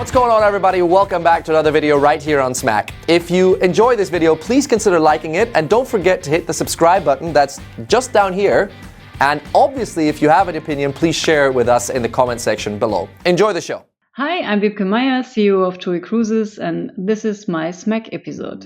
What's going on, everybody? Welcome back to another video right here on Smack. If you enjoy this video, please consider liking it, and don't forget to hit the subscribe button that's just down here. And obviously, if you have an opinion, please share it with us in the comment section below. Enjoy the show. Hi, I'm Wybcke Meier, CEO of TUI Cruises, and this is my Smack episode.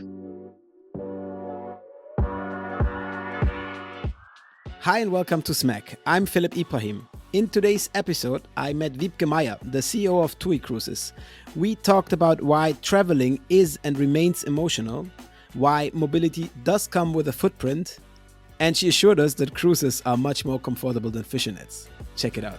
Hi and welcome to Smack. I'm Philip Ibrahim. In today's episode, I met Wybcke Meier, the CEO of TUI Cruises. We talked about why traveling is and remains emotional, why mobility does come with a footprint, and she assured us that cruises are much more comfortable than fishing nets. Check it out.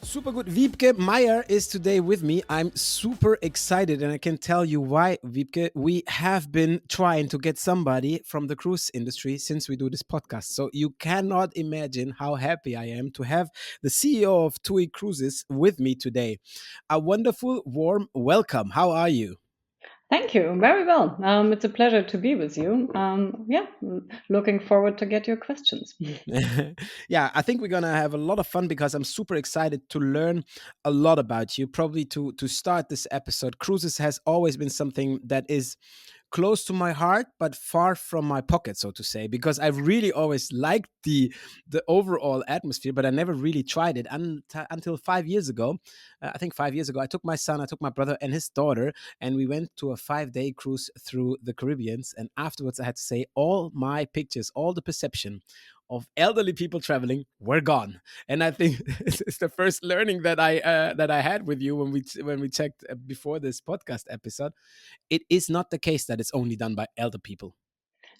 Super good. Wybcke Meier is today with me. I'm super excited, and I can tell you why, Wybcke. We have been trying to get somebody from the cruise industry since we do this podcast. So you cannot imagine how happy I am to have the CEO of TUI Cruises with me today. A wonderful, warm welcome. How are you? Thank you. Very well. It's a pleasure to be with you. Looking forward to get your questions. Yeah, I think we're gonna have a lot of fun because I'm super excited to learn a lot about you. Probably to start this episode, cruises has always been something that is close to my heart but far from my pocket, so to say, because I've really always liked the overall atmosphere, but I never really tried it until 5 years ago. I think 5 years ago, I took my son, I took my brother and his daughter, and we went to a 5-day cruise through the Caribbean. And afterwards, I had to say all my pictures, all the perception of elderly people traveling were gone. And I think it's the first learning that I had with you when we checked before this podcast episode. It is not the case that it's only done by elder people.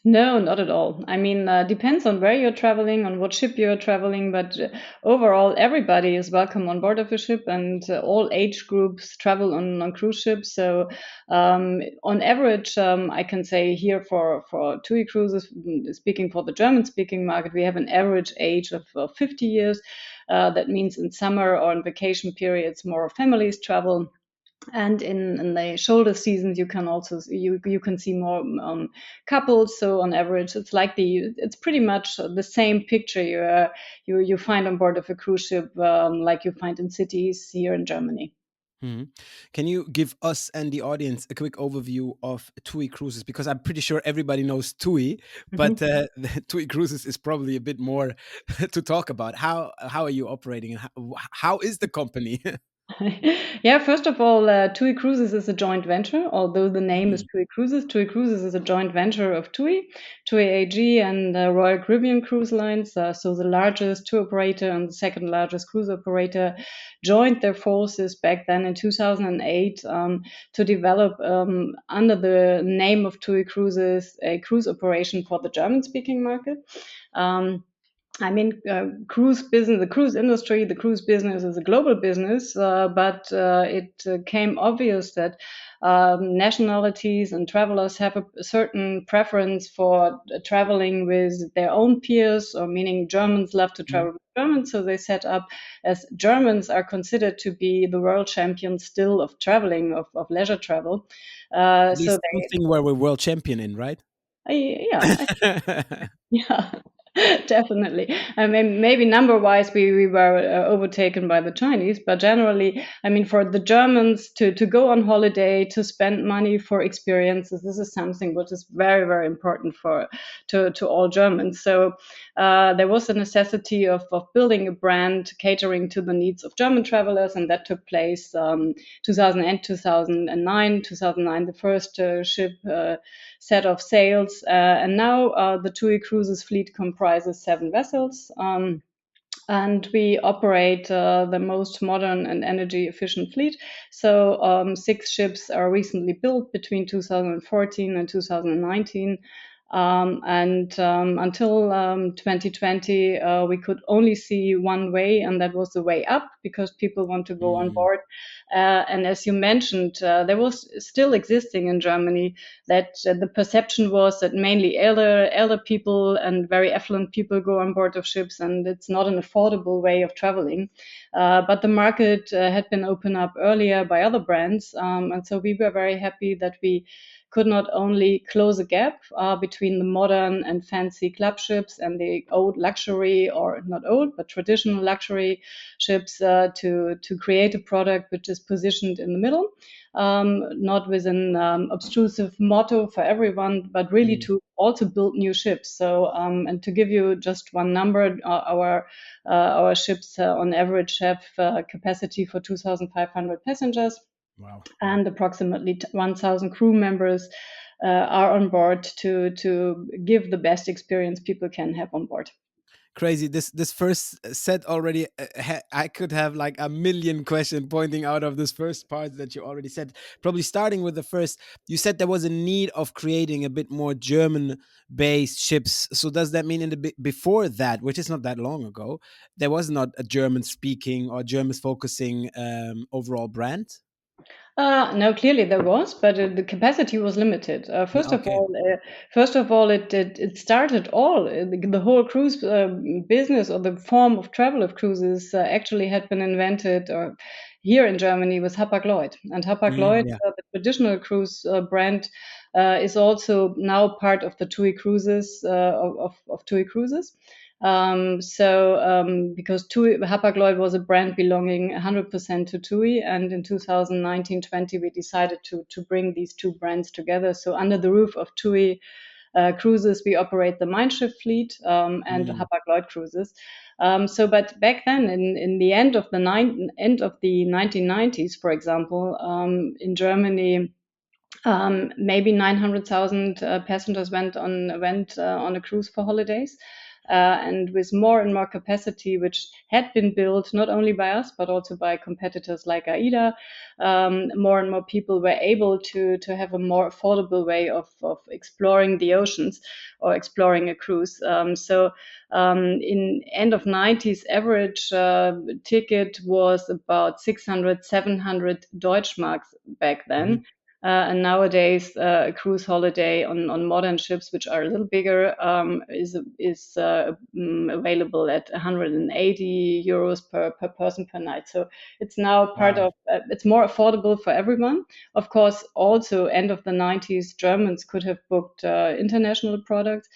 No, not at all. I mean, depends on where you're traveling, on what ship you're traveling, but overall, everybody is welcome on board of a ship, and all age groups travel on cruise ships. So, on average, I can say here for TUI Cruises, speaking for the German-speaking market, we have an average age of 50 years. That means in summer or in vacation periods, more families travel. And in the shoulder seasons, you can also you can see more couples. So on average, it's pretty much the same picture you find on board of a cruise ship, like you find in cities here in Germany. Mhm. Can you give us and the audience a quick overview of TUI Cruises? Because I'm pretty sure everybody knows TUI, but TUI Cruises is probably a bit more to talk about. How are you operating, and how is the company? Yeah, first of all, TUI Cruises is a joint venture, although the name is Mm. TUI Cruises. TUI Cruises is a joint venture of TUI AG, and Royal Caribbean Cruise Lines. So the largest tour operator and the second largest cruise operator joined their forces back then in 2008 to develop, under the name of TUI Cruises, a cruise operation for the German-speaking market. Cruise business, the cruise industry, the cruise business is a global business, but it came obvious that nationalities and travelers have a certain preference for traveling with their own peers, or meaning Germans love to travel with Germans, so they set up, as Germans are considered to be the world champions still of traveling, of leisure travel. At So least something where we're world champion in, right? yeah, yeah, definitely. I mean, maybe number-wise, we were overtaken by the Chinese, but generally, I mean, for the Germans to go on holiday, to spend money for experiences, this is something which is very, very important to all Germans. So there was a necessity of building a brand catering to the needs of German travelers, and that took place 2008, 2009. 2009, the first ship set of sails, and now the TUI Cruises fleet comprises 7 vessels. And we operate the most modern and energy efficient fleet. So 6 ships are recently built between 2014 and 2019. Until 2020, we could only see one way, and that was the way up, because people want to go on board. And as you mentioned, there was still existing in Germany that the perception was that mainly elder people and very affluent people go on board of ships, and it's not an affordable way of traveling. But the market had been opened up earlier by other brands, and so we were very happy that we could not only close a gap between the modern and fancy club ships and the old luxury, or not old, but traditional luxury ships, to create a product which is positioned in the middle, not with an obtrusive motto for everyone, but really to also build new ships. So, and to give you just one number, our ships on average have capacity for 2,500 passengers. Wow. And approximately 1,000 crew members are on board to give the best experience people can have on board. Crazy. This first set already, I could have like a million question pointing out of this first part that you already said. Probably starting with the first, you said there was a need of creating a bit more German based ships. So does that mean in the before that, which is not that long ago, there was not a German speaking or German focusing overall brand? No, clearly there was, but the capacity was limited. Okay. First of all, it started the whole cruise business, or the form of travel of cruises, actually had been invented here in Germany with Hapag-Lloyd. And Hapag-Lloyd, Yeah. the traditional cruise brand, is also now part of the TUI Cruises of TUI Cruises. Because TUI, Hapag-Lloyd was a brand belonging 100% to TUI, and in 2019-20 we decided to bring these two brands together. So under the roof of TUI Cruises, we operate the Mein Schiff fleet and Hapag-Lloyd Cruises. But back then, in the end of the 1990s, for example, in Germany, maybe 900,000 passengers went on a cruise for holidays. And with more and more capacity, which had been built not only by us but also by competitors like AIDA, more and more people were able to have a more affordable way of exploring the oceans or exploring a cruise. In end of 90s, average ticket was about 600, 700 Deutschmarks back then. And nowadays, a cruise holiday on modern ships, which are a little bigger, is available at 180 euros per person per night. So it's now part Wow. of. It's more affordable for everyone. Of course, also end of the 90s, Germans could have booked international products.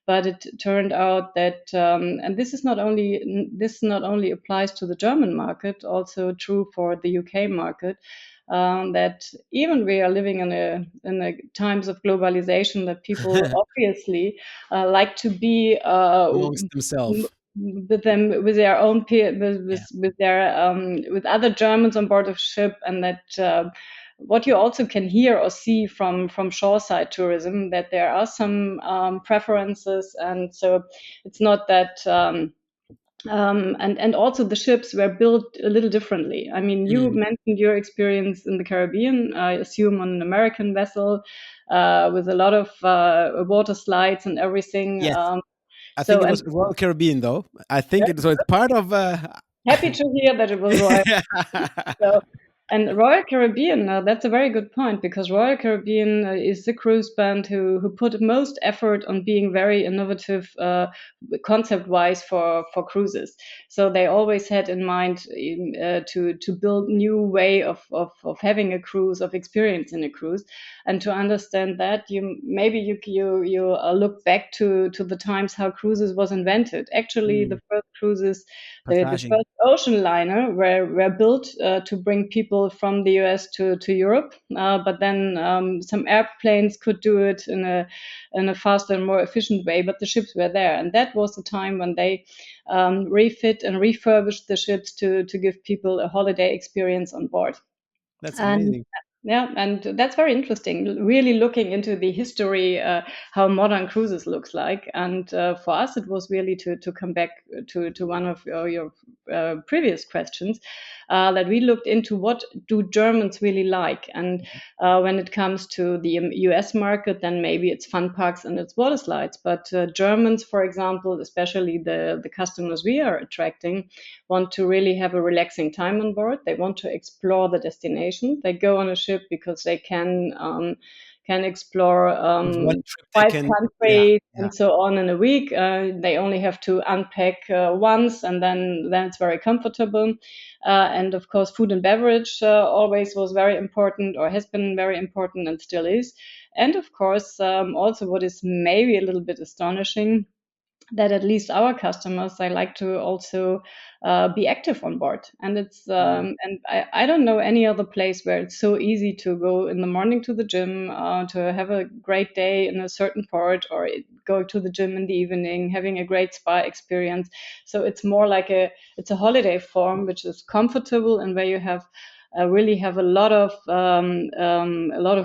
But it turned out that, and this not only applies to the German market, also true for the UK market, that even we are living in a times of globalization, that people obviously like to be Amongst themselves. with their own peer, Yeah. with other Germans on board of ship, and that what you also can hear or see from shoreside tourism, that there are some preferences, and so it's not that. And also the ships were built a little differently. I mean, you mentioned your experience in the Caribbean, I assume on an American vessel, with a lot of water slides and everything. Yes. I think So, it and was Royal Caribbean, though. I think so. It's part of. happy to hear that it was Royal. So, and Royal Caribbean, that's a very good point, because Royal Caribbean is the cruise brand who put most effort on being very innovative concept-wise for cruises. So they always had in mind to build new way of having a cruise, of experiencing a cruise. And to understand that, you look back to the times how cruises was invented. Actually, the first cruises, the Passaging. first ocean liner were built to bring people from the US to Europe, but then some airplanes could do it in a faster and more efficient way, but the ships were there. And that was the time when they refit and refurbished the ships to give people a holiday experience on board. That's And amazing. yeah, and that's very interesting. Really looking into the history, how modern cruises looks like. And for us, it was really to come back to one of your previous questions, that we looked into what do Germans really like. And when it comes to the US market, then maybe it's fun parks and it's water slides. But Germans, for example, especially the customers we are attracting, want to really have a relaxing time on board. They want to explore the destination. They go on a ship because they can can explore With one trip they 5 can, yeah, countries yeah. and so on in a week. They only have to unpack once, and then it's very comfortable. And of course, food and beverage always was very important, or has been very important, and still is. And of course, also what is maybe a little bit astonishing, that at least our customers, they like to also be active on board. And it's Mm. and I don't know any other place where it's so easy to go in the morning to the gym, to have a great day in a certain port, or go to the gym in the evening, having a great spa experience. So it's more like it's a holiday form which is comfortable, and where you have really have a lot of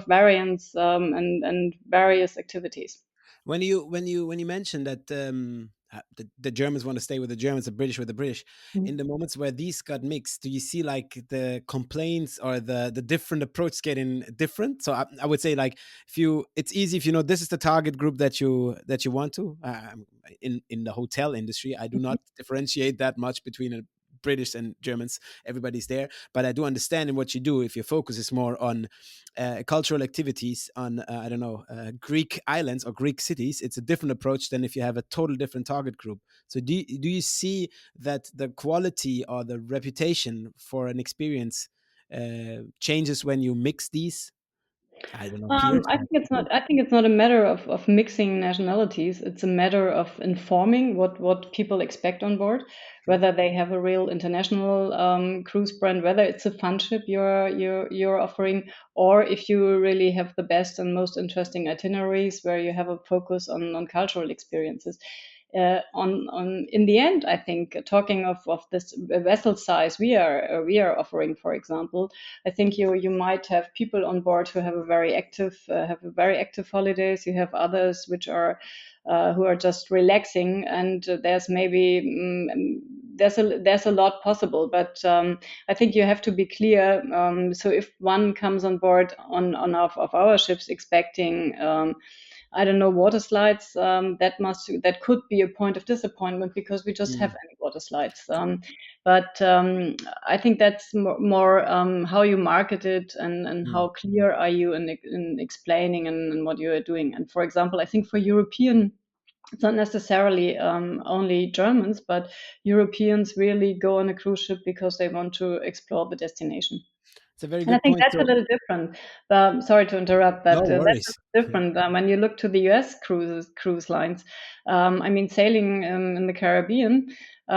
variance, and various activities. When you mentioned that the Germans want to stay with the Germans, the British with the British, in the moments where these got mixed, do you see like the complaints or the different approach getting different? So I would say like if you, it's easy if you know this is the target group that you want to. In the hotel industry, I do not differentiate that much between British and Germans. Everybody's there, but I do understand in what you do. If your focus is more on cultural activities on I don't know, Greek islands or Greek cities, it's a different approach than if you have a total different target group. So do you see that the quality or the reputation for an experience changes when you mix these, I don't know, peers I or think it's people? not. I think it's not a matter of mixing nationalities. It's a matter of informing what people expect on board, True. whether they have a real international cruise brand, whether it's a fun ship you're offering, or if you really have the best and most interesting itineraries where you have a focus on cultural experiences. On in the end, I think talking of this vessel size we are offering, for example, I think you might have people on board who have a very active holidays. You have others which are who are just relaxing, and there's maybe there's a lot possible. But I think you have to be clear. So if one comes on board on of our ships expecting I don't know, water slides. That could be a point of disappointment, because we just have Mm, any water slides. But I think that's more how you market it, and mm. how clear are you in explaining, and what you are doing. And for example, I think for European, it's not necessarily only Germans, but Europeans really go on a cruise ship because they want to explore the destination. It's a very And I good think point. that's a So little different. Sorry to interrupt, no but that's a worries. little different when you look to the U.S. cruise lines. I mean, sailing in the Caribbean. It's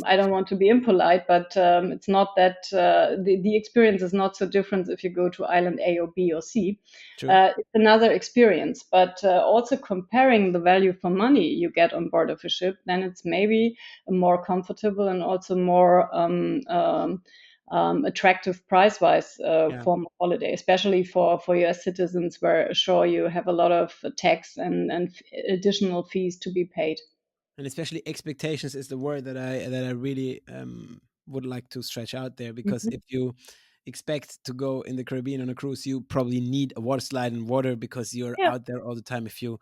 I don't want to be impolite, but it's not that the experience is not so different if you go to island A or B or C. true. It's another experience, but also comparing the value for money you get on board of a ship, then it's maybe a more comfortable and also more attractive price-wise Yeah. form of holiday, especially for US citizens, where sure you have a lot of tax and additional fees to be paid. And especially expectations is the word that I really would like to stretch out there, because Mhm. if you expect to go in the Caribbean on a cruise, you probably need a water slide and water because you're Yeah. out there all the time. If you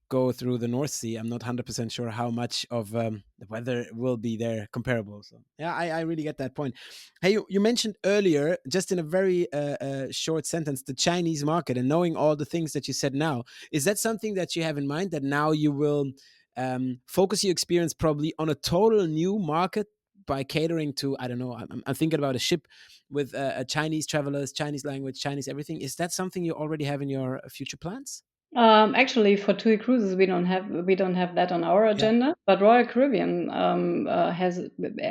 go through the North Sea, I'm not 100% sure how much of the weather will be there comparable. So yeah, I really get that point. Hey, you mentioned earlier, just in a very short sentence, the Chinese market, and knowing all the things that you said now, is that something that you have in mind, that now you will focus your experience probably on a total new market by catering to, I don't know, I'm thinking about a ship with Chinese travelers, Chinese language, Chinese everything. Is that something you already have in your future plans? Actually, for TUI Cruises, we don't have that on our Yeah, agenda. But Royal Caribbean has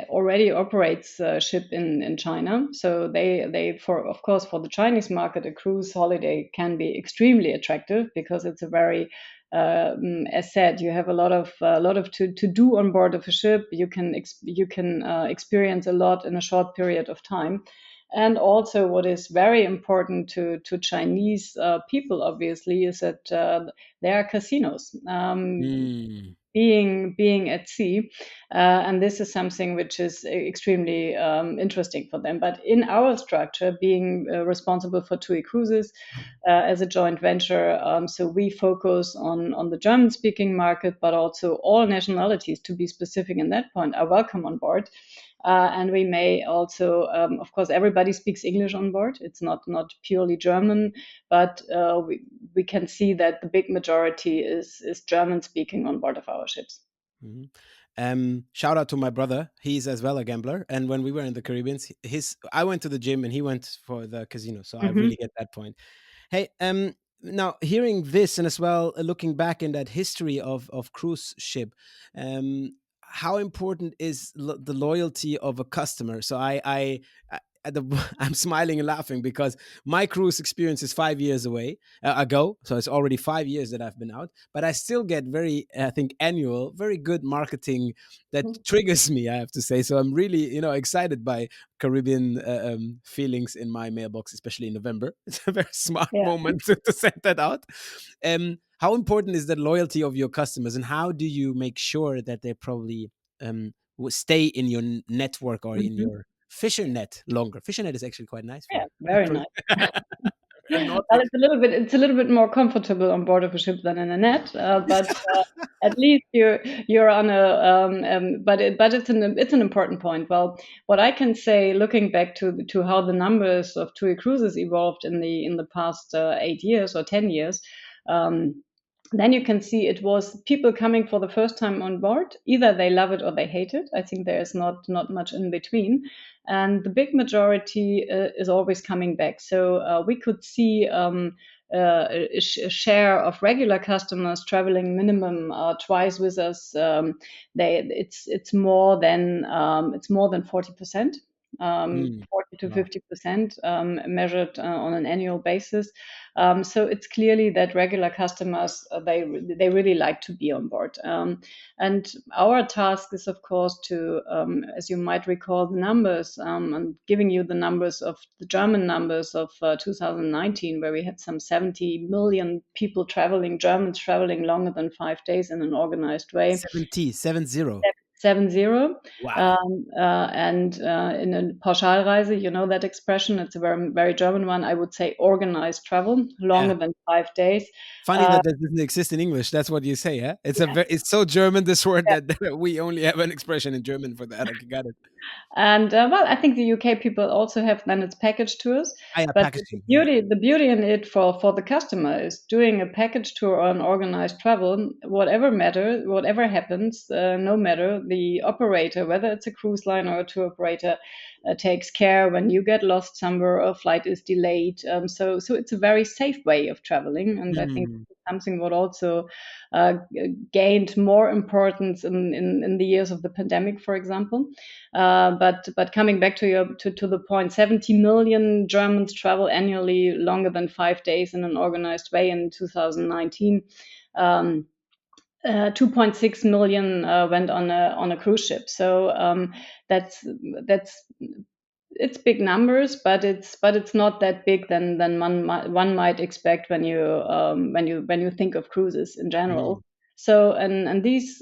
already operates a ship in China, so they for of course for the Chinese market, a cruise holiday can be extremely attractive, because it's a very as said, you have a lot of to do on board of a ship. You can experience a lot in a short period of time. And also, what is very important to Chinese people, obviously, is that there are casinos. mm, Being at sea, and this is something which is extremely interesting for them. But in our structure, being responsible for TUI Cruises as a joint venture, so we focus on the German-speaking market, but also all nationalities, to be specific in that point, are welcome on board. And we may also, of course, everybody speaks English on board. It's not purely German, but we can see that the big majority is German speaking on board of our ships. Mhm. Shout out to my brother. He's as well a gambler. And when we were in the Caribbean, I went to the gym and he went for the casino. So I Hmm. really get that point. Hey, now hearing this and as well looking back in that history of cruise ship, how important is the loyalty of a customer? So I at the, I'm smiling and laughing because my cruise experience is 5 years ago, so it's already 5 years that I've been out. But I still get very, I think, annual, very good marketing that triggers me. I have to say, so I'm really, excited by Caribbean feelings in my mailbox, especially in November. It's a very smart Yeah. moment to send that out. How important is the loyalty of your customers, and how do you make sure that they probably stay in your network or in Hmm. your Fisher net longer? Fisher net is actually quite nice Yeah, for very cruise. nice. Very Well, Nordic. it's a little bit more comfortable on board of a ship than in a net, but at least you're on a. But it's an important point. Well, what I can say, looking back to how the numbers of TUI Cruises evolved in the past 8 years or 10 years. Um, then you can see it was people coming for the first time on board. Either they love it or they hate it. I think there is not much in between, and the big majority is always coming back. So we could see a share of regular customers traveling minimum twice with us. It's more than 40%. Mm, 40 to wow. 50% measured on an annual basis. So it's clearly that regular customers they really like to be on board. And our task is, of course, to, as you might recall, the numbers. I'm giving you the numbers of the German numbers of 2019, where we had some 70 million people traveling, Germans traveling longer than 5 days in an organized way. 70. 7-0. Wow. And in a Pauschalreise, you know that expression, it's a very German one. I would say organized travel, Yeah. longer than 5 days. Funny Uh, that that doesn't exist in English. That's what you say, huh? It's so German, this word, that we only have an expression in German for that. Okay, got it. And well, I think the UK people also have then its package tours. I have But packaging. Yeah. the beauty in it for the customer is doing a package tour or an organized travel. Whatever happens, no matter the operator, whether it's a cruise line or a tour operator, takes care when you get lost somewhere or a flight is delayed. So it's a very safe way of traveling, and I think Mm, something what also uh, gained more importance in the years of the pandemic, for example. But coming back to the point, 70 million Germans travel annually longer than 5 days in an organized way in 2019. Um, 2.6 million went on a cruise ship. So that's that's it's big numbers, but it's not that big than one might expect when you think of cruises in general. mm, So and these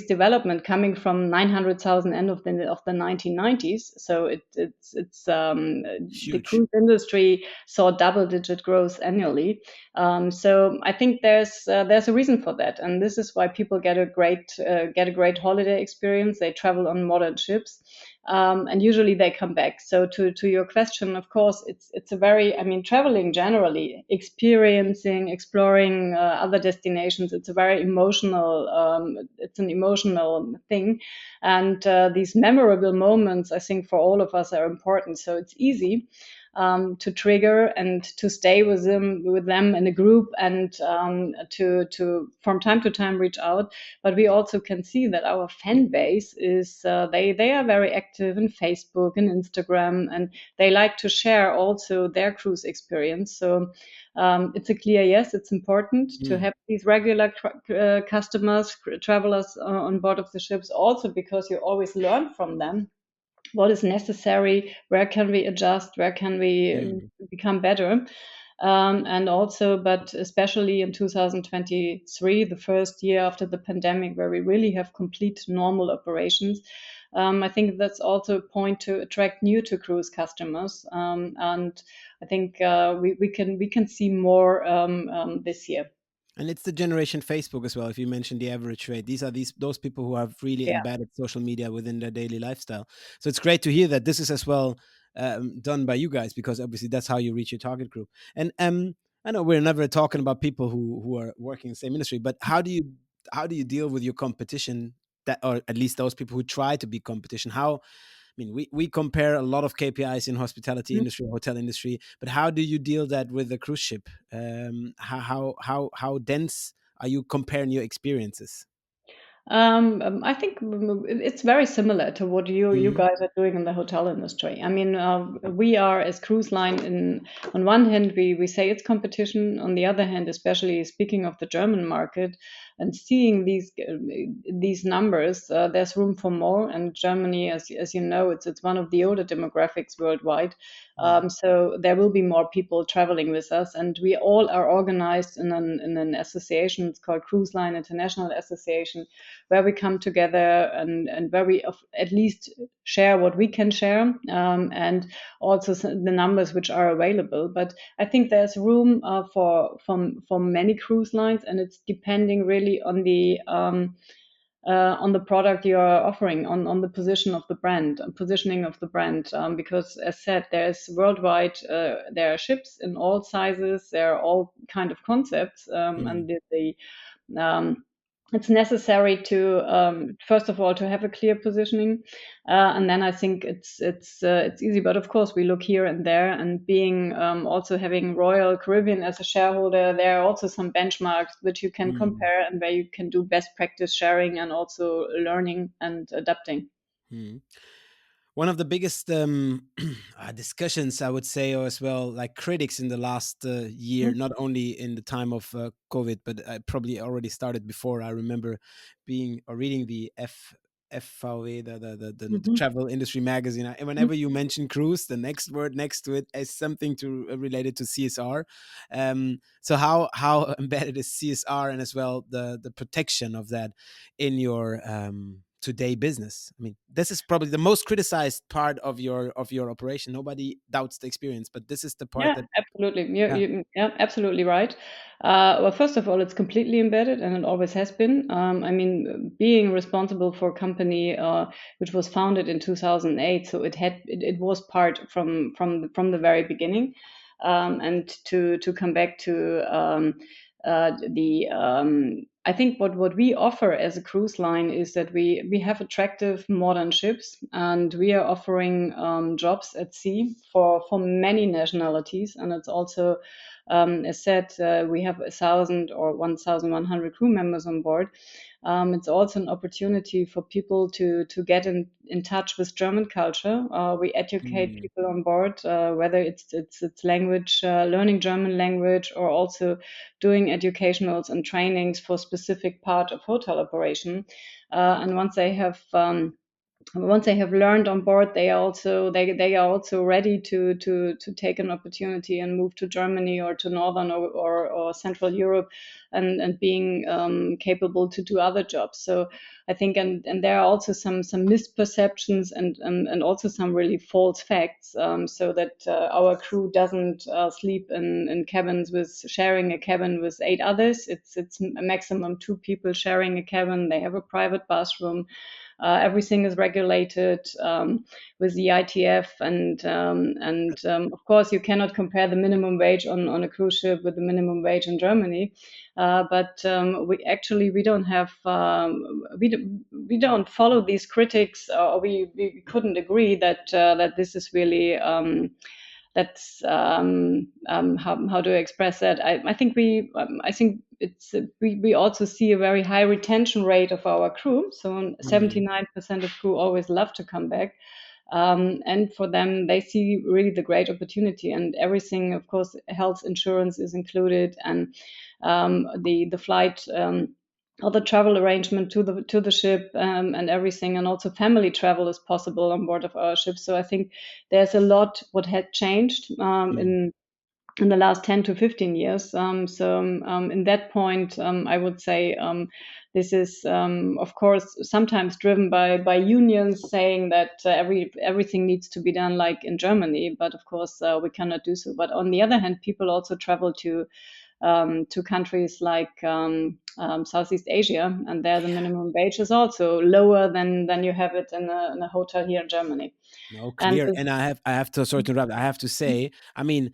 development coming from 900,000 end of the 1990s. So it's the huge. cruise industry saw double-digit growth annually. So I think there's a reason for that, and this is why people get a great holiday experience. They travel on modern ships, and usually they come back. So to your question, of course, it's a very, I mean, traveling generally, experiencing, exploring other destinations. It's a very emotional. It's an emotional thing, and these memorable moments, I think, for all of us are important. So it's easy to trigger and to stay with them in a group, and to from time to time reach out. But we also can see that our fan base is they are very active in Facebook and Instagram, and they like to share also their cruise experience. So it's a clear yes. It's important to Mm, have these regular customers, travelers on board of the ships, also because you always learn from them what is necessary, where can we adjust, where can we mm, become better. And also, but especially in 2023, the first year after the pandemic, where we really have complete normal operations, I think that's also a point to attract new to cruise customers. And I think we can see more this year. And it's the generation Facebook as well. If you mention the average rate, these are those people who have really Yeah. embedded social media within their daily lifestyle. So it's great to hear that this is as well done by you guys, because obviously that's how you reach your target group. And I know we're never talking about people who are working in the same industry, but how do you deal with your competition, that, or at least those people who try to be competition? How, I mean, we compare a lot of KPIs in hospitality industry, hotel industry, but how do you deal that with the cruise ship? How dense are you comparing your experiences? I think it's very similar to what you Mhm. guys are doing in the hotel industry. I mean, we are as cruise line on one hand we say it's competition. On the other hand, especially speaking of the German market and seeing these numbers, there's room for more. And Germany, as you know, it's one of the older demographics worldwide. Mm. So there will be more people traveling with us, and we all are organized in an association. It's called Cruise Line International Association, where we come together and where we at least share what we can share, and also the numbers which are available. But I think there's room for many cruise lines, and it's depending really on the product you are offering, on the positioning of the brand. Because as said, there's worldwide, there are ships in all sizes, there are all kind of concepts, Mm. and um, it's necessary to, first of all, to have a clear positioning, and then I think it's easy. But of course, we look here and there, and being, also having Royal Caribbean as a shareholder, there are also some benchmarks which you can Mm. compare and where you can do best practice sharing and also learning and adapting. Mm. One of the biggest discussions, I would say, or as well, like critics in the last year, not only in the time of COVID, but I probably already started before. I remember being or reading the FVW, the Mhm. travel industry magazine. And whenever you mention cruise, the next word next to it is something to related to CSR. So how embedded is CSR, and as well the protection of that in your today business? I mean, this is probably the most criticized part of your operation. Nobody doubts the experience, but this is the part Yeah, that, absolutely. yeah. Yeah, absolutely right. Well, first of all, it's completely embedded, and it always has been. I mean, being responsible for a company which was founded in 2008, so it was part from the very beginning. And to come back to the I think what we offer as a cruise line is that we have attractive modern ships, and we are offering jobs at sea for many nationalities. And it's also, as said, we have 1,100 crew members on board. It's also an opportunity for people to get in touch with German culture. We educate Mm, people on board, whether it's language, learning German language, or also doing educationals and trainings for specific part of hotel operation. And once they have learned on board, they are also ready to take an opportunity and move to Germany or to Northern or Central Europe, and being capable to do other jobs. So I think, and there are also some misperceptions and also some really false facts, so that our crew doesn't sleep in cabins with sharing a cabin with 8 others. It's a maximum 2 people sharing a cabin. They have a private bathroom. Everything is regulated with the ITF, and of course you cannot compare the minimum wage on a cruise ship with the minimum wage in Germany. But we don't have we don't follow these critics, or we couldn't agree that this is really. That's how do I express that? I think we also see a very high retention rate of our crew. So mm, 79% of crew always love to come back. And for them, they see really the great opportunity, and everything. Of course, health insurance is included, and the flight. Or the travel arrangement to the ship, and everything, and also family travel is possible on board of our ship. So I think there's a lot what had changed mm, in the last 10 to 15 years. In that point, I would say this is, of course, sometimes driven by unions saying that everything needs to be done like in Germany. But of course, we cannot do so. But on the other hand, people also travel to countries like Southeast Asia, and there the minimum wage is also lower than you have it in a hotel here in Germany. No, And clear. And I have to, sorry to interrupt. I have to say, I mean,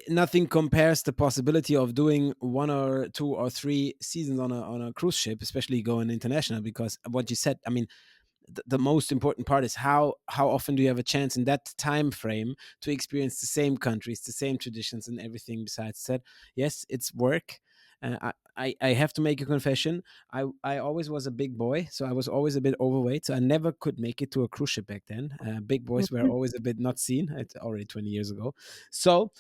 nothing compares the possibility of doing 1 or 2 or 3 seasons on a cruise ship, especially going international. Because what you said, I mean, the most important part is how often do you have a chance in that time frame to experience the same countries, the same traditions, and everything besides that. Yes, it's work. I have to make a confession. I always was a big boy, so I was always a bit overweight, so I never could make it to a cruise ship back then. Big boys were always a bit not seen. It's already 20 years ago. So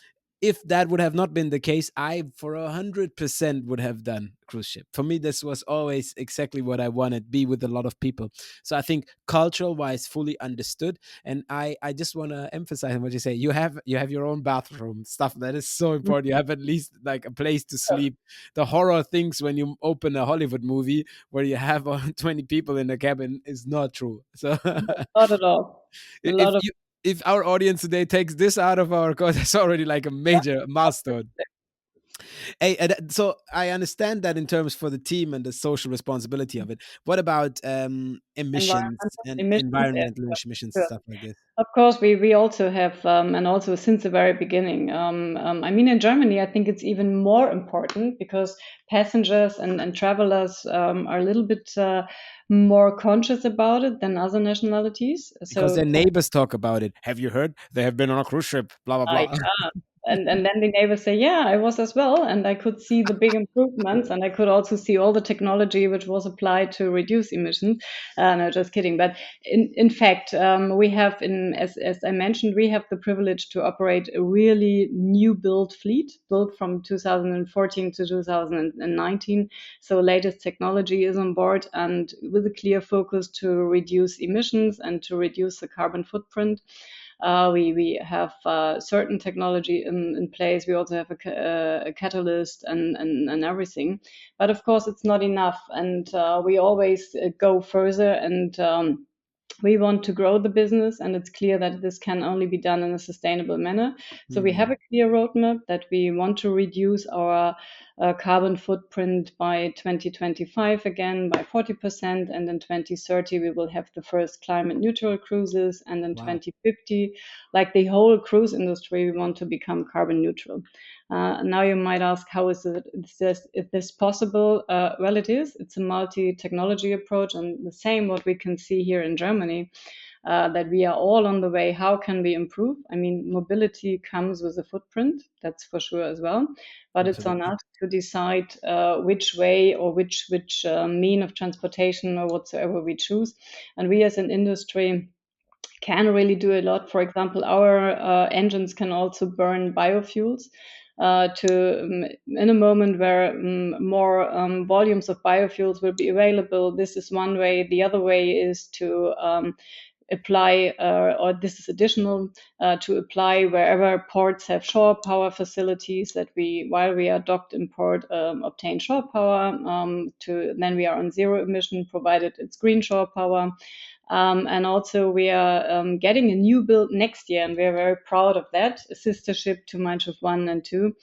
if that would have not been the case, I for 100% would have done cruise ship. For me, this was always exactly what I wanted, be with a lot of people. So I think cultural wise, fully understood. And I just want to emphasize on what you say. You have your own bathroom stuff. That is so important. You have at least like a place to sleep. The horror things when you open a Hollywood movie where you have 20 people in the cabin is not true. So not at all. A lot if of you if our audience today takes this out of our course, it's already like a major milestone. Hey, so I understand that in terms for the team and the social responsibility of it. What about emissions environmental and emissions. environmental emissions, Yeah. stuff like this? Of course, we also have, and also since the very beginning. I mean, in Germany, I think it's even more important because passengers and travelers are a little bit more conscious about it than other nationalities. Because So their neighbors talk about it. Have you heard? They have been on a cruise ship. Blah blah blah. yeah. And then the neighbors say, yeah, I was as well, and I could see the big improvements, and I could also see all the technology which was applied to reduce emissions. No, just kidding. But in fact, we have, as I mentioned, we have the privilege to operate a really new build fleet, built from 2014 to 2019. So latest technology is on board, and with a clear focus to reduce emissions and to reduce the carbon footprint. We have certain technology in place. We also have a catalyst and everything. But of course, it's not enough. And we always go further and we want to grow the business, and it's clear that this can only be done in a sustainable manner. So we have Hmm. a clear roadmap that we want to reduce our carbon footprint by 2025 again by 40%, and in 2030 we will have the first climate neutral cruises, and in Wow. 2050, like the whole cruise industry, we want to become carbon neutral. Now you might ask, how is this possible? Well, it is. It's a multi-technology approach, and the same what we can see here in Germany, that we are all on the way. How can we improve? I mean, mobility comes with a footprint, that's for sure as well. But it's on Absolutely. us to decide which way or which mean of transportation or whatsoever we choose. And we as an industry can really do a lot. For example, our engines can also burn biofuels. In a moment where more volumes of biofuels will be available, this is one way. The other way is to apply, or this is additional, to apply wherever ports have shore power facilities, that we, while we are docked in port, obtain shore power. Then we are on zero emission, provided it's green shore power. And also, we are getting a new build next year, and we are very proud of that, a sister ship to Mein Schiff 1 and 2.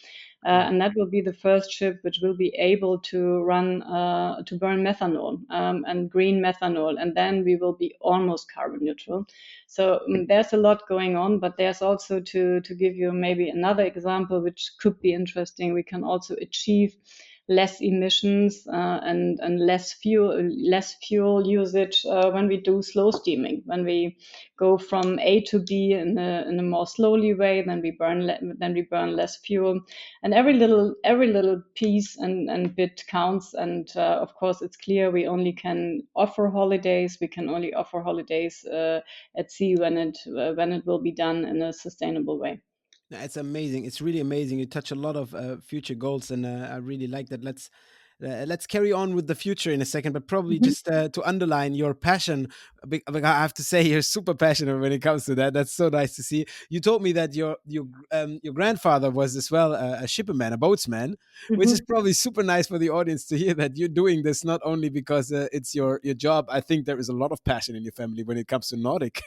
Wow. And that will be the first ship which will be able to run, to burn methanol, and green methanol, and then we will be almost carbon neutral. So there's a lot going on, but there's also, to give you maybe another example which could be interesting, we can also achieve less emissions and less fuel usage when we do slow steaming. When we go from A to B in a more slowly way, then we burn less fuel. And every little piece and bit counts. And of course, it's clear we only can offer holidays. We can only offer holidays at sea when it will be done in a sustainable way. Yeah, it's amazing. It's really amazing. You touch a lot of future goals, and I really like that. Let's carry on with the future in a second, but probably Mhm. just to underline your passion. I have to say you're super passionate when it comes to that. That's so nice to see. You told me that your grandfather was as well a shipperman, a boatsman, which is Mhm. probably super nice for the audience to hear that you're doing this not only because it's your job. I think there is a lot of passion in your family when it comes to Nordic.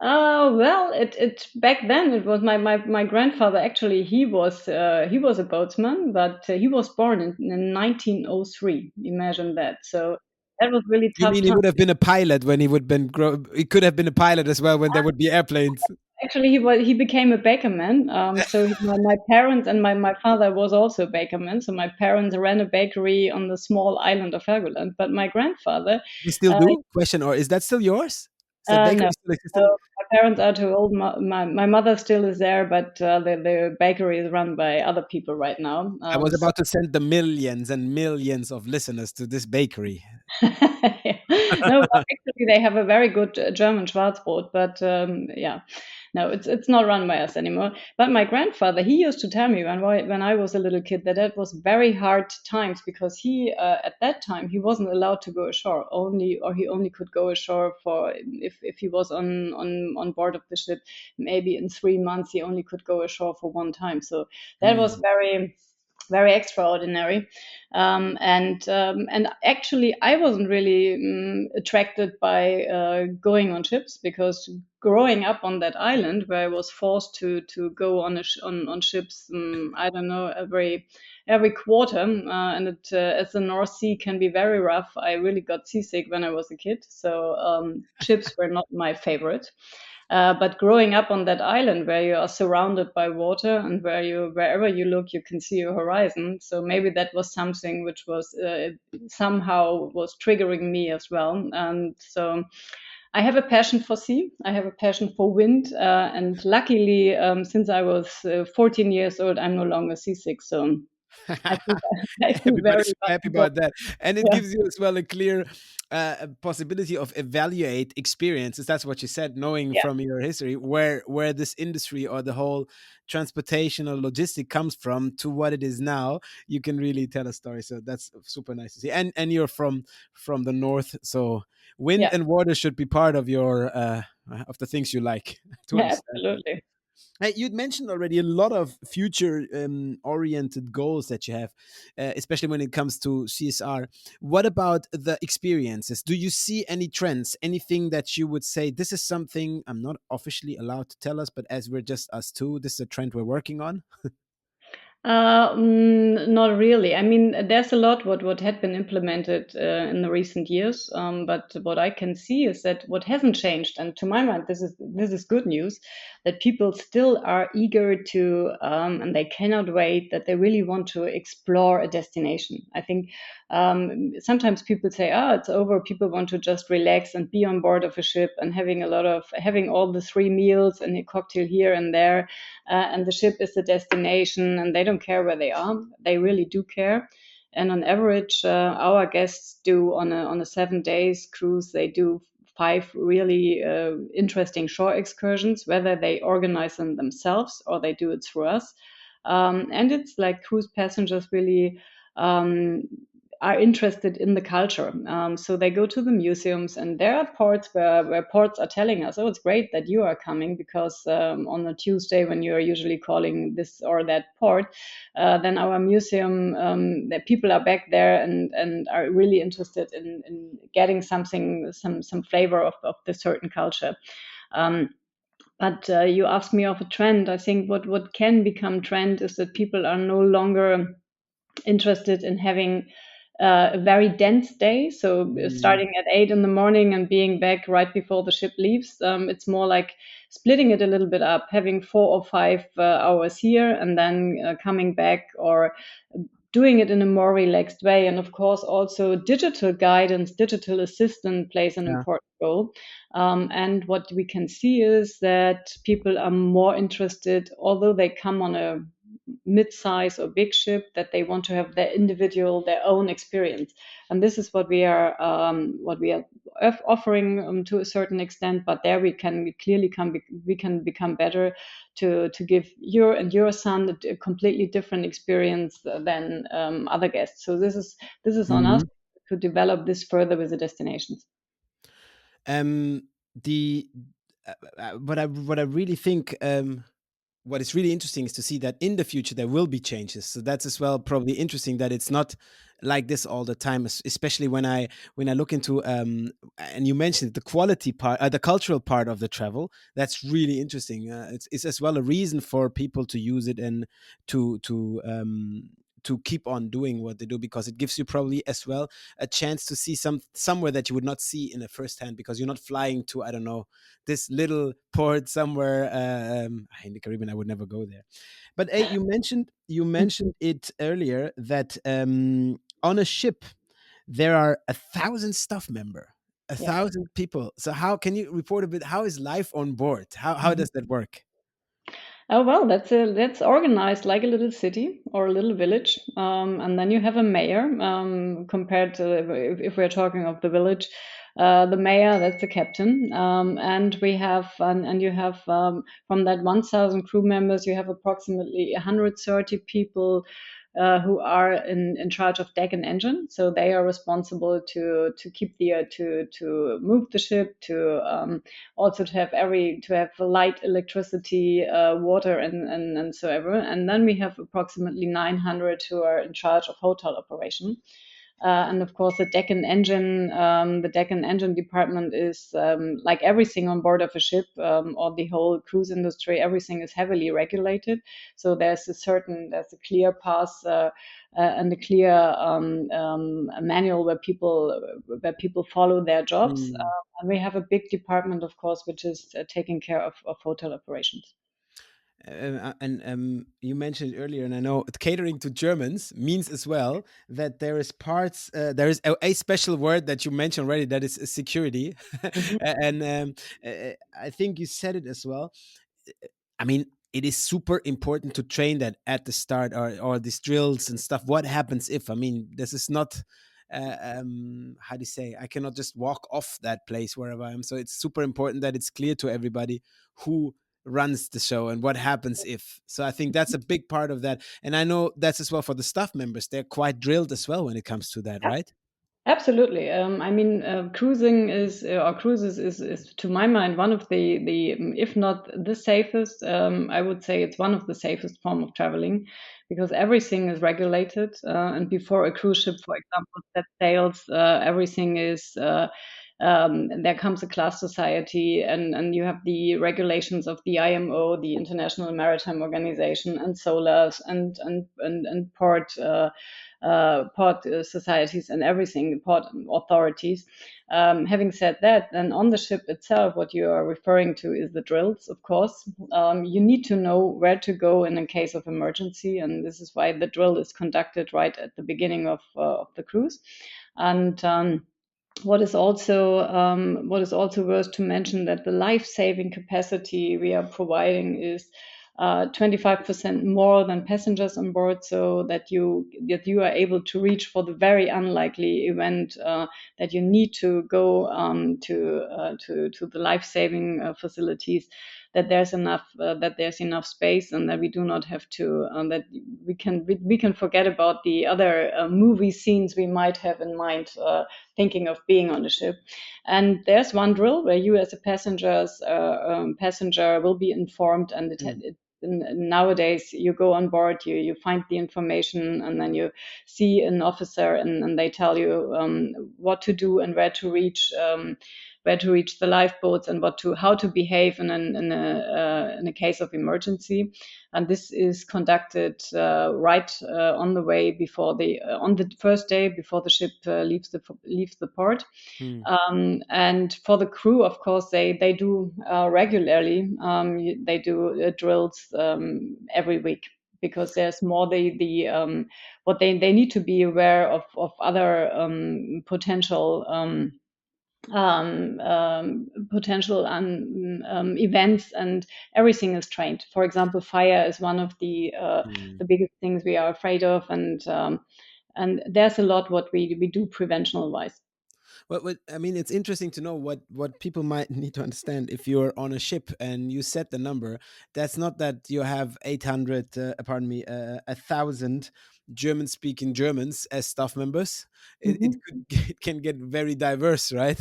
Well, it back then it was my grandfather. Actually, he was a boatsman, but he was born in 1903. Imagine that. So that was really You tough mean he time. would have been a pilot when he would been he could have been a pilot as well when there would be airplanes. Actually, he became a bakerman. So my parents and my father was also a bakerman. So my parents ran a bakery on the small island of Helgoland. But my grandfather, They still uh, do? Question, or is that still yours? Is that bakery no. still So existing? my parents are too old. My mother still is there, but the bakery is run by other people right now. I was about to send the millions and millions of listeners to this bakery. Yeah. No, but actually they have a very good German Schwarzbrot, but yeah, no, it's not run by us anymore. But my grandfather, he used to tell me when I was a little kid that that was very hard times because he at that time he wasn't allowed to go ashore only, or he only could go ashore for if he was on board of the ship, maybe in 3 months he only could go ashore for one time. So that was Mm. very extraordinary. And actually, I wasn't really attracted by going on ships because growing up on that island where I was forced to go on on ships, I don't know, every quarter, and as the North Sea can be very rough, I really got seasick when I was a kid. So ships were not my favorite. But growing up on that island where you are surrounded by water and wherever you look, you can see your horizon. So maybe that was something which was somehow was triggering me as well. And so I have a passion for sea. I have a passion for wind. And luckily, since I was 14 years old, I'm no longer seasick. So I think I feel very Everybody's happy lucky. But about that, and it yeah, gives you as well a clear possibility of evaluate experiences. That's what you said, knowing yeah, from your history where this industry or the whole transportation or logistic comes from to what it is now. You can really tell a story. So that's super nice to see. And you're from the north, so wind yeah, and water should be part of your of the things you like to yeah, understand. absolutely. Hey, you'd mentioned already a lot of future oriented goals that you have, especially when it comes to CSR. What about the experiences? Do you see any trends? Anything that you would say, this is something I'm not officially allowed to tell us, but as we're just us two, this is a trend we're working on? Not really. I mean, there's a lot what had been implemented in the recent years, but what I can see is that what hasn't changed, and to my mind, this is good news, that people still are eager to, and they cannot wait, that they really want to explore a destination. I think sometimes people say, "Ah, it's over." People want to just relax and be on board of a ship and having all the three meals and a cocktail here and there, and the ship is the destination, and they don't care where they are. They really do care. And on average, our guests do on a 7 days cruise. They do five really interesting shore excursions, whether they organize them themselves or they do it through us. And it's like cruise passengers really um, are interested in the culture. So they go to the museums, and there are ports where ports are telling us, "Oh, it's great that you are coming because on a Tuesday when you are usually calling this or that port, then our museum, the people are back there and are really interested in getting some flavor of the certain culture." Um, but you asked me of a trend. I think what can become trend is that people are no longer interested in having a very dense day. So Mm, starting at 8 in the morning and being back right before the ship leaves. It's more like splitting it a little bit up, having 4 or 5 hours here and then coming back, or doing it in a more relaxed way. And of course, also digital guidance, digital assistant plays an yeah. important role. And what we can see is that people are more interested, although they come on a mid-size or big ship, that they want to have their own experience. And this is what we are offering to a certain extent. But there we can become better to give your son a completely different experience than other guests. So this is on us Mhm. to develop this further with the destinations. The what I really think what is really interesting is to see that in the future there will be changes. So that's as well probably interesting that it's not like this all the time, especially when I look into and you mentioned the quality part, the cultural part of the travel. That's really interesting. It's as well a reason for people to use it and to keep on doing what they do, because it gives you probably as well a chance to see somewhere that you would not see in a first hand, because you're not flying to, I don't know, this little port somewhere in the Caribbean. I would never go there. But hey, you mentioned it earlier that on a ship there are 1,000 staff member, a Yeah. thousand people. So how can you report a bit? How is life on board? How does that work? Oh well, that's organized like a little city or a little village, and then you have a mayor. Compared to if we're talking of the village, the mayor, that's the captain, and we have and you have from that 1,000 crew members, you have approximately 130 people. Who are in charge of deck and engine, so they are responsible to keep the to move the ship, to also to have light, electricity, water, and so ever. And then we have approximately 900 who are in charge of hotel operation. And of course, the deck and engine department is like everything on board of a ship or the whole cruise industry. Everything is heavily regulated, so there's a clear path and a clear manual where people follow their jobs. Hmm. And we have a big department, of course, which is taking care of hotel operations. And you mentioned earlier, and I know catering to Germans means as well that there is parts, there is a special word that you mentioned already, that is security. Mhm. And I think you said it as well. I mean, it is super important to train that at the start, or these drills and stuff. What happens if, I mean, this is not, how do you say, I cannot just walk off that place wherever I am. So it's super important that it's clear to everybody who runs the show and what happens if. So I think that's a big part of that. And I know that's as well for the staff members. They're quite drilled as well when it comes to that, right? Absolutely. I mean, cruising or cruises is, to my mind, one of if not the safest, I would say it's one of the safest form of traveling, because everything is regulated. And before a cruise ship, for example, that sails, everything is, there comes a class society, and you have the regulations of the IMO, the International Maritime Organization, and SOLAS, and port. Port societies and everything, port authorities. Having said that, then on the ship itself, what you are referring to is the drills, of course. You need to know where to go in a case of emergency, and this is why the drill is conducted right at the beginning of the cruise. And what is also worth to mention, that the life-saving capacity we are providing is 25% more than passengers on board, so that you are able to reach for the very unlikely event that you need to go to the life-saving facilities. That there's enough space, and that we do not have to that we can forget about the other movie scenes we might have in mind, thinking of being on the ship. And there's one drill where you, as a passenger, will be informed, and Mm. nowadays you go on board, you find the information, and then you see an officer, and they tell you what to do and where to reach the lifeboats, and how to behave in a case of emergency. And this is conducted right on the way before on the first day before the ship leaves the port. Mm. And for the crew, of course, they do regularly. They do drills every week, because there's more what they need to be aware of other potential events, and everything is trained. For example, fire is one of Mm. the biggest things we are afraid of, and there's a lot what we do preventional wise. I mean, it's interesting to know what people might need to understand. If you're on a ship and you set the number, that's not that you have 800, pardon me, 1,000 German-speaking Germans as staff members. It Mhm. could it can get very diverse, right?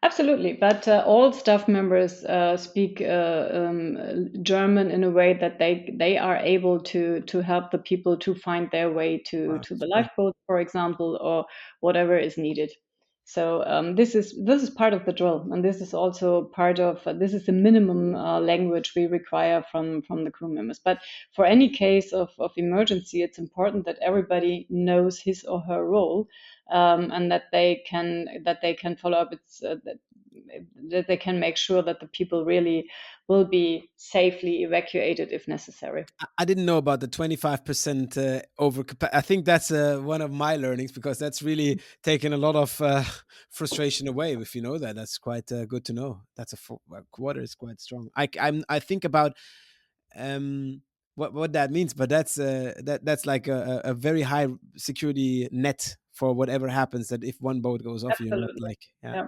Absolutely, but all staff members speak German in a way that they are able to help the people to find their way Wow, to the super. lifeboat, for example, or whatever is needed. So this is part of the drill, and this is also part of this is the minimum language we require from the crew members. But for any case of emergency, it's important that everybody knows his or her role, and that they can follow up. That they can make sure that the people really will be safely evacuated if necessary. I didn't know about the 25% over. I think that's one of my learnings, because that's really taken a lot of frustration away. If you know that, that's quite good to know. That's a quarter is quite strong. I think about um, what that means, but that's like a very high security net for whatever happens. That if one boat goes off, you're not Absolutely. like, yeah.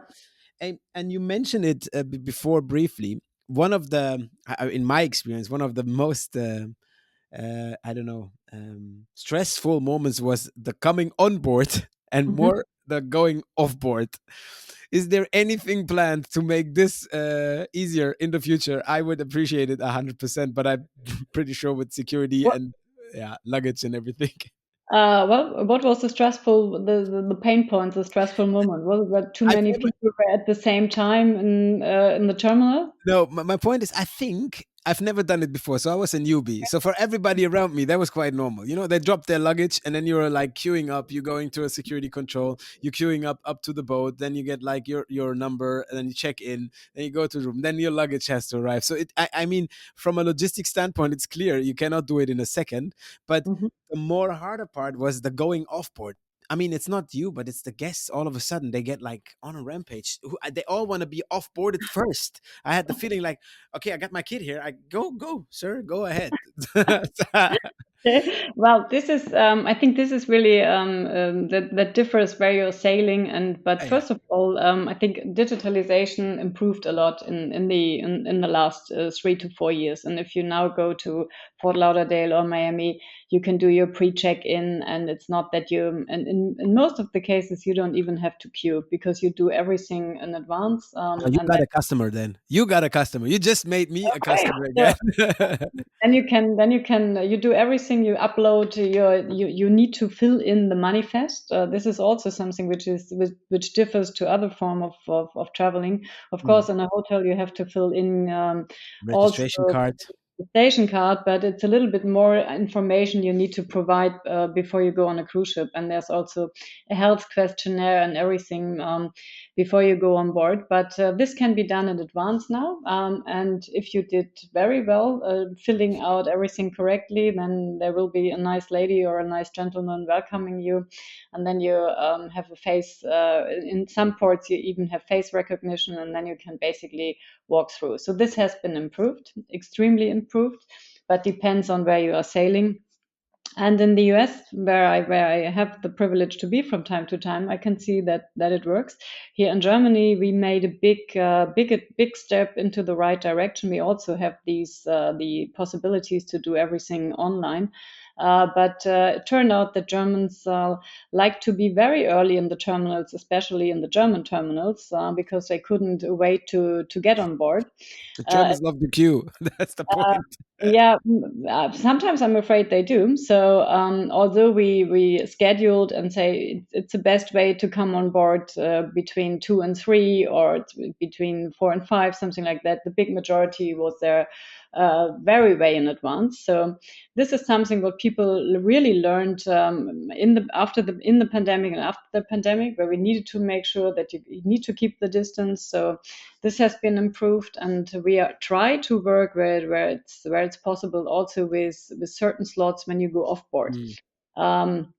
Yeah. And you mentioned it before briefly. One of the, in my experience, one of the most I don't know, stressful moments was the coming on board and Mhm. more the going off board. Is there anything planned to make this easier in the future? I would appreciate it 100%, but I'm pretty sure with security What and, yeah, luggage and everything. well, what was the stressful the pain point, the stressful moment? Was it that too I've many never people were at the same time in the terminal? No, my point is, I think I've never done it before, so I was a newbie. So for everybody around me, that was quite normal. You know, they drop their luggage, and then you're like queuing up. You're going to a security control. You're queuing up to the boat. Then you get like your number, and then you check in. Then you go to the room. Then your luggage has to arrive. So I mean, from a logistics standpoint, it's clear you cannot do it in a second. But Mhm. the more harder part was the going off board. I mean, it's not you, but it's the guests. All of a sudden, they get like on a rampage. They all want to be off boarded first. I had the feeling like, okay, I got my kid here. I go, sir, go ahead. Okay. Well, this is I think this is really that differs where you're sailing, and but Yeah. first of all, I think digitalization improved a lot in the last 3 to 4 years. And if you now go to Fort Lauderdale or Miami, you can do your pre-check-in, and it's not that you and in most of the cases you don't even have to queue because you do everything in advance, Oh, you and got a customer then. You got a customer. You just made me a okay. customer So again. you do everything, you upload you need to fill in the manifest. This is also something which differs to other form of traveling. Of Mm. course, in a hotel you have to fill in also Registration card. the station card, but it's a little bit more information you need to provide before you go on a cruise ship. And there's also a health questionnaire and everything before you go on board. But this can be done in advance now. And if you did very well filling out everything correctly, then there will be a nice lady or a nice gentleman welcoming you. And then you have a face, in some ports, you even have face recognition, and then you can basically walk through. So this has been improved, extremely improved, but depends on where you are sailing. And in the US, where I have the privilege to be from time to time, I can see that it works. Here in Germany, we made a big step into the right direction. We also have the possibilities to do everything online. But it turned out that Germans like to be very early in the terminals, especially in the German terminals, because they couldn't wait to get on board. The Uh, Germans love the queue. That's the uh, point. yeah, sometimes I'm afraid they do. So although we scheduled and say it's the best way to come on board between 2 and 3 or between 4 and 5, something like that, the big majority was there very way in advance. So this is something what people really learned in the pandemic and after the pandemic, where we needed to make sure that you need to keep the distance. So this has been improved, and we try to work where it's possible also with certain slots when you go off board. Mm. Um,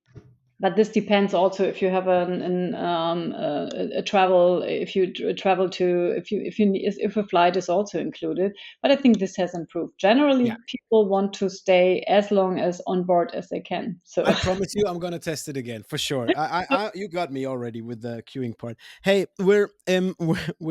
but this depends also if you have a travel, if you travel to, if a flight is also included. But I think this has improved. Yeah. Generally, people want to stay as long as on board as they can. So I promise you, I'm gonna test it again for sure. You got me already with the queuing part. Hey, we're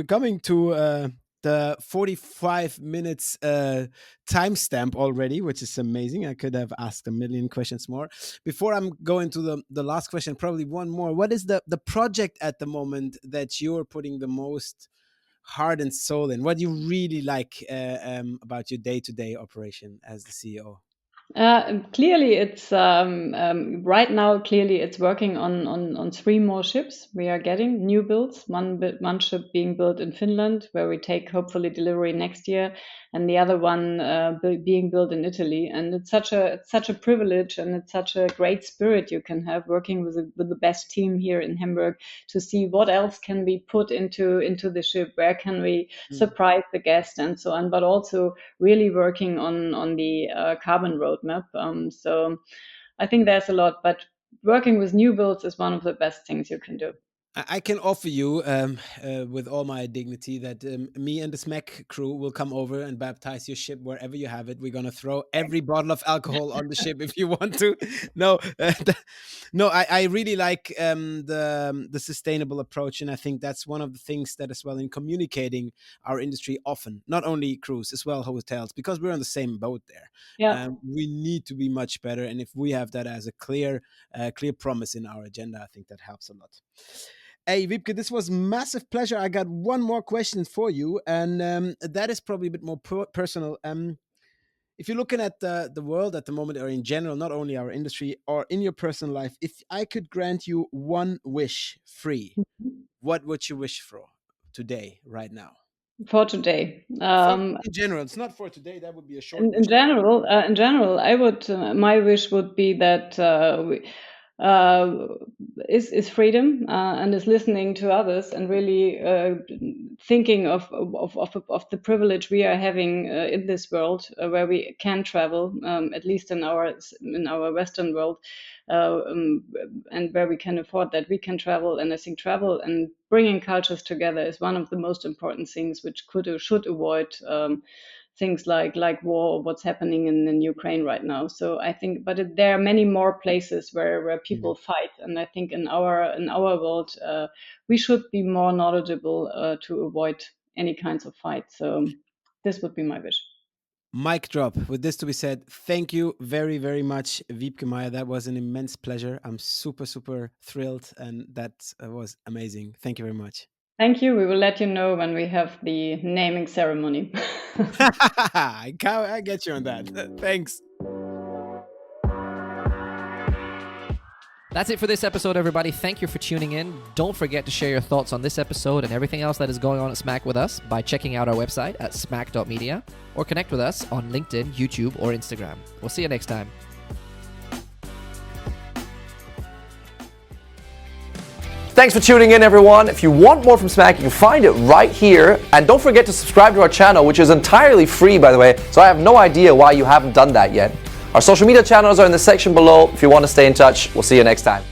coming to the 45 minutes timestamp already, which is amazing. I could have asked a million questions more. Before I'm going to the last question, probably one more. What is the project at the moment that you're putting the most heart and soul in? What do you really like about your day-to-day operation as the CEO? Clearly, it's right now. Clearly, it's working on 3 more ships. We are getting new builds. One ship being built in Finland, where we take hopefully delivery next year, and the other one being built in Italy. And it's such a privilege, and it's such a great spirit you can have working with the best team here in Hamburg to see what else can be put into the ship, where can we surprise the guest, and so on. But also really working on the carbon roadmap. So I think there's a lot, but working with new builds is one of the best things you can do. I can offer you, with all my dignity, that me and the SMAC crew will come over and baptize your ship wherever you have it. We're gonna throw every bottle of alcohol on the ship if you want to. No, no, I really like the sustainable approach, and I think that's one of the things that, as well, in communicating our industry, often not only cruise as well hotels, because we're on the same boat there. Yeah. We need to be much better, and if we have that as a clear promise in our agenda, I think that helps a lot. Hey, Wybcke, this was massive pleasure. I got one more question for you, and that is probably a bit more personal. If you're looking at the world at the moment, or in general, not only our industry, or in your personal life, if I could grant you one wish free, what would you wish for today, right now? For today, In general, it's not for today. That would be a short wish. in general, I would. My wish would be that is freedom, and is listening to others, and really thinking of the privilege we are having in this world, where we can travel, at least in our Western world, and where we can afford that we can travel. And I think travel and bringing cultures together is one of the most important things, which should avoid things like war, or what's happening in Ukraine right now. So I think, but there are many more places where people fight, and I think in our world we should be more knowledgeable to avoid any kinds of fight. So this would be my wish. Mic drop. With this to be said, thank you very, very much, Wybcke Meier. That was an immense pleasure. I'm super, super thrilled, and that was amazing. Thank you very much. Thank you. We will let you know when we have the naming ceremony. I get you on that. Thanks. That's it for this episode, everybody. Thank you for tuning in. Don't forget to share your thoughts on this episode and everything else that is going on at SMAC with us by checking out our website at smac.media, or connect with us on LinkedIn, YouTube, or Instagram. We'll see you next time. Thanks for tuning in, everyone. If you want more from SMAC, you can find it right here. And don't forget to subscribe to our channel, which is entirely free, by the way. So I have no idea why you haven't done that yet. Our social media channels are in the section below if you want to stay in touch. We'll see you next time.